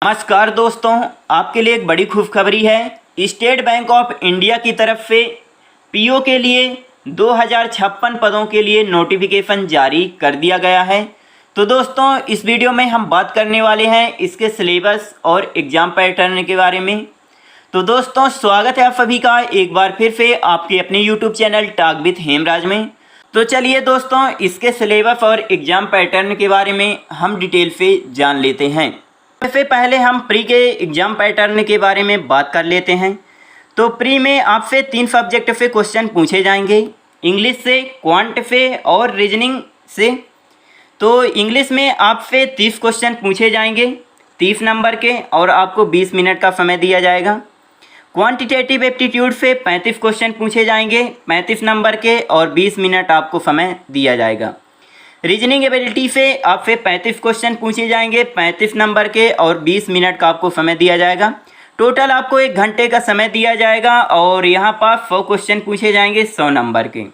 नमस्कार दोस्तों, आपके लिए एक बड़ी खुशखबरी है। स्टेट बैंक ऑफ इंडिया की तरफ से पीओ के लिए 2056 पदों के लिए नोटिफिकेशन जारी कर दिया गया है। तो दोस्तों, इस वीडियो में हम बात करने वाले हैं इसके सिलेबस और एग्ज़ाम पैटर्न के बारे में। तो दोस्तों, स्वागत है आप सभी का एक बार फिर से आपके अपने YouTube channel talk with Hemraj में। तो चलिए दोस्तों, इसके सिलेबस और एग्ज़ाम पैटर्न के बारे में हम डिटेल से जान लेते हैं। सबसे पहले हम प्री के एग्ज़ाम पैटर्न के बारे में बात कर लेते हैं। तो प्री में आपसे 3 सब्जेक्ट से क्वेश्चन पूछे जाएंगे, इंग्लिश से, क्वांट से और रीजनिंग से। तो इंग्लिश में आपसे 30 क्वेश्चन पूछे जाएंगे 30 नंबर के, और आपको 20 मिनट का समय दिया जाएगा। क्वांटिटेटिव एप्टीट्यूड से 35 क्वेश्चन पूछे जाएंगे 35 नंबर के, और 20 मिनट आपको समय दिया जाएगा। रीजनिंग एबिलिटी से आपसे 35 क्वेश्चन पूछे जाएंगे 35 नंबर के, और 20 मिनट का आपको समय दिया जाएगा। टोटल आपको 1 घंटे का समय दिया जाएगा, और यहाँ पर 100 क्वेश्चन पूछे जाएंगे 100 नंबर के।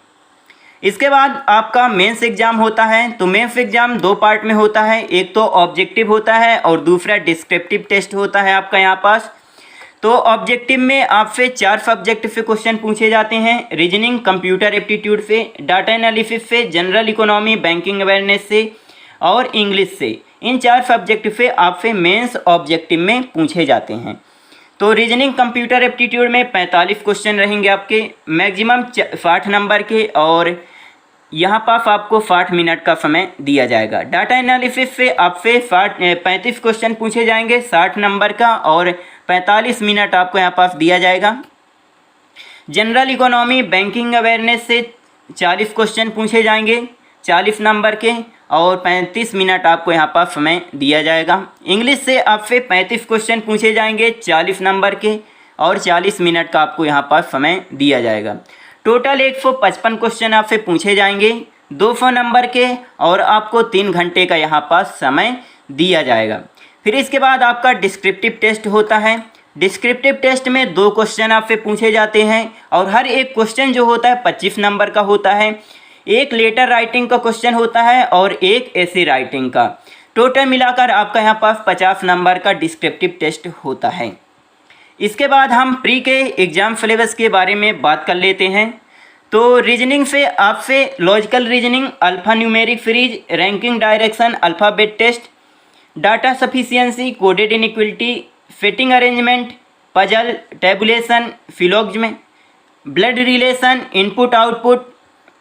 इसके बाद आपका मेंस एग्ज़ाम होता है। तो मेंस एग्ज़ाम 2 पार्ट में होता है, एक तो ऑब्जेक्टिव होता है और दूसरा डिस्क्रिप्टिव टेस्ट होता है आपका यहाँ पास। तो ऑब्जेक्टिव में आपसे 4 सब्जेक्ट से क्वेश्चन पूछे जाते हैं, रीजनिंग, कंप्यूटर एप्टीट्यूड से, डाटा एनालिसिस से, जनरल इकोनॉमी, बैंकिंग अवेयरनेस से और इंग्लिश से। इन 4 सब्जेक्ट से आपसे मेंस ऑब्जेक्टिव में पूछे जाते हैं। तो रीजनिंग, कंप्यूटर एप्टीट्यूड में 45 क्वेश्चन रहेंगे आपके, मैक्सिमम 60 नंबर के, और यहाँ पास आपको 60 मिनट का समय दिया जाएगा। डाटा एनालिसिस से आपसे 35 क्वेश्चन पूछे जाएंगे 60 नंबर का, और 45 मिनट आपको यहाँ पास दिया जाएगा। जनरल इकोनॉमी, बैंकिंग अवेयरनेस से 40 क्वेश्चन पूछे जाएंगे 40 नंबर के, और 35 मिनट आपको यहाँ पास समय दिया जाएगा। इंग्लिश से आपसे 35 क्वेश्चन पूछे जाएंगे 40 नंबर के, और 40 मिनट का आपको यहाँ पास समय दिया जाएगा। टोटल 155 क्वेश्चन आपसे पूछे जाएंगे 200 नंबर के, और आपको 3 घंटे का यहाँ पास समय दिया जाएगा। फिर इसके बाद आपका डिस्क्रिप्टिव टेस्ट होता है। डिस्क्रिप्टिव टेस्ट में 2 क्वेश्चन आपसे पूछे जाते हैं, और हर एक क्वेश्चन जो होता है 25 नंबर का होता है। एक लेटर राइटिंग का क्वेश्चन होता है और एक ऐसे राइटिंग का। टोटल मिलाकर आपका यहाँ पास 50 नंबर का डिस्क्रिप्टिव टेस्ट होता है। इसके बाद हम प्री के एग्ज़ाम सिलेबस के बारे में बात कर लेते हैं। तो रीजनिंग से आपसे logical reasoning, alpha numeric series, ranking direction, alphabet test, data sufficiency, coded inequality, sitting arrangement, puzzle, tabulation, syllogism, blood relation, input output.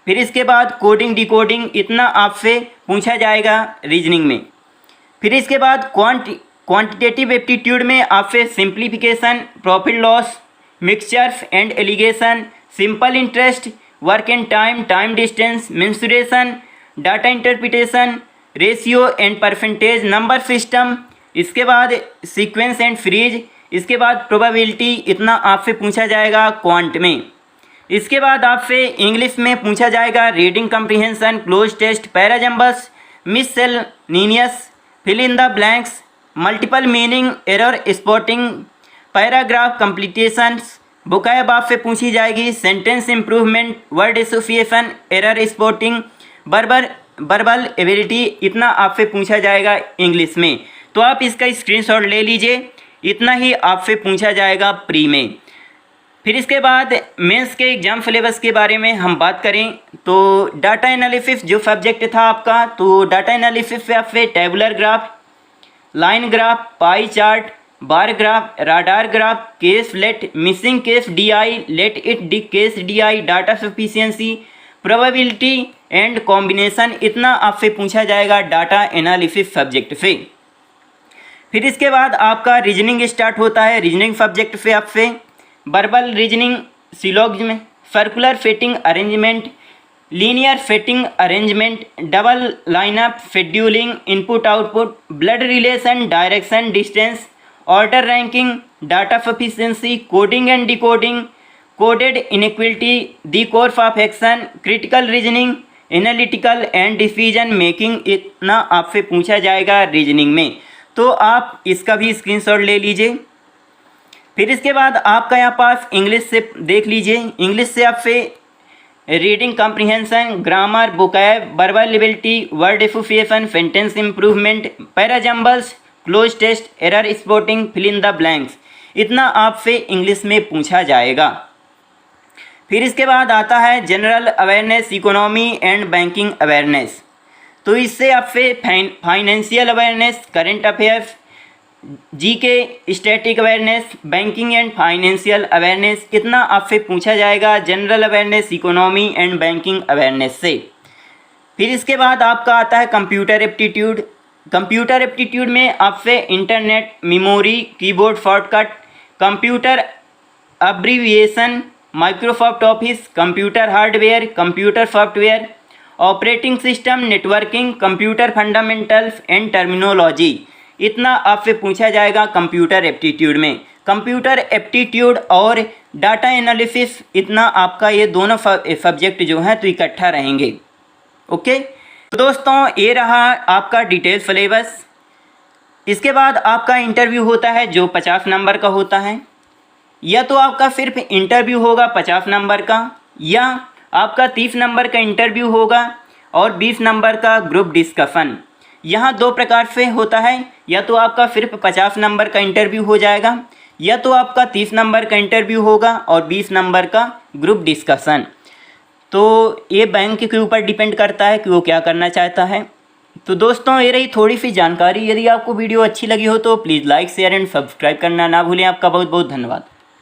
फिर इसके बाद कोडिंग डिकोडिंग, इतना आपसे पूछा जाएगा रीजनिंग में। फिर इसके बाद क्वांटिटेटिव एप्टीट्यूड में आपसे simplification, profit loss, mixtures and allegation, simple interest, work and time, time distance, mensuration, data interpretation, ratio and percentage, number system. इसके बाद सीक्वेंस एंड फ्रीज। इसके बाद प्रोबेबिलिटी, इतना आपसे पूछा जाएगा क्वांट में। इसके बाद आपसे इंग्लिश में पूछा जाएगा reading comprehension, cloze test, parajumbles, miscellaneous, fill in the blanks, multiple meaning, error spotting, paragraph completions. Vocab आपसे पूछी जाएगी sentence improvement, word association, error spotting, verbal ability, इतना आपसे पूछा जाएगा इंग्लिश में। तो आप इसका स्क्रीनशॉट ले लीजिए, इतना ही आपसे पूछा जाएगा प्री में। फिर इसके बाद मेंस के एग्ज़ाम सिलेबस के बारे में हम बात करें तो डाटा एनालिसिस जो सब्जेक्ट था आपका, तो डाटा एनालिसिस से आपसे tabular graph, line graph, pie chart, bar graph, radar graph, case late, missing case DI, let it D case DI, data sufficiency, probability and combination, इतना आपसे पूछा जाएगा डाटा एनालिसिस सब्जेक्ट से। फिर इसके बाद आपका रीजनिंग स्टार्ट होता है। रीजनिंग सब्जेक्ट से आपसे verbal reasoning, syllogism, circular fitting arrangement, linear fitting arrangement, double lineup, scheduling, input output, blood relation, direction, distance, order ranking, data sufficiency, coding and decoding, coded inequality, the course of action, critical reasoning, analytical and decision making, इतना आपसे पूछा जाएगा reasoning में। तो आप इसका भी screenshot ले लीजिए। फिर इसके बाद आपका यहाँ पास इंग्लिश से देख लीजिए। इंग्लिश से आपसे reading comprehension, grammar, vocab, verbal ability, word association, sentence improvement, parajumbles, cloze test, error spotting, fill in the blanks, इतना आपसे इंग्लिश में पूछा जाएगा। फिर इसके बाद आता है general awareness, economy and banking awareness. तो इससे आपसे financial awareness, current affairs, GK, static awareness, banking and financial awareness, इतना आपसे पूछा जाएगा general awareness, economy and banking awareness से। फिर इसके बाद आपका आता है कंप्यूटर एप्टीट्यूड। कंप्यूटर एप्टीट्यूड में आपसे internet, memory, keyboard shortcut, computer abbreviation, Microsoft office, computer hardware, computer software, operating system, networking, computer fundamentals and terminology, इतना आपसे पूछा जाएगा कंप्यूटर एप्टीट्यूड में। कंप्यूटर एप्टीट्यूड और डाटा एनालिसिस, इतना आपका ये दोनों सब्जेक्ट जो हैं तो इकट्ठा रहेंगे। ओके, तो दोस्तों ये रहा आपका डिटेल सिलेबस। इसके बाद आपका इंटरव्यू होता है जो 50 नंबर का होता है। या तो आपका सिर्फ इंटरव्यू होगा 50 नंबर का, या आपका 30 नंबर का इंटरव्यू होगा और 20 नंबर का ग्रुप डिस्कशन। यहाँ दो प्रकार से होता है, या तो आपका सिर्फ 50 नंबर का इंटरव्यू हो जाएगा, या तो आपका 30 नंबर का इंटरव्यू होगा और 20 नंबर का ग्रुप डिस्कशन। तो ये बैंक के ऊपर डिपेंड करता है कि वो क्या करना चाहता है। तो दोस्तों ये रही थोड़ी सी जानकारी। यदि आपको वीडियो अच्छी लगी हो तो please like, share and subscribe करना ना भूलें। आपका बहुत बहुत धन्यवाद।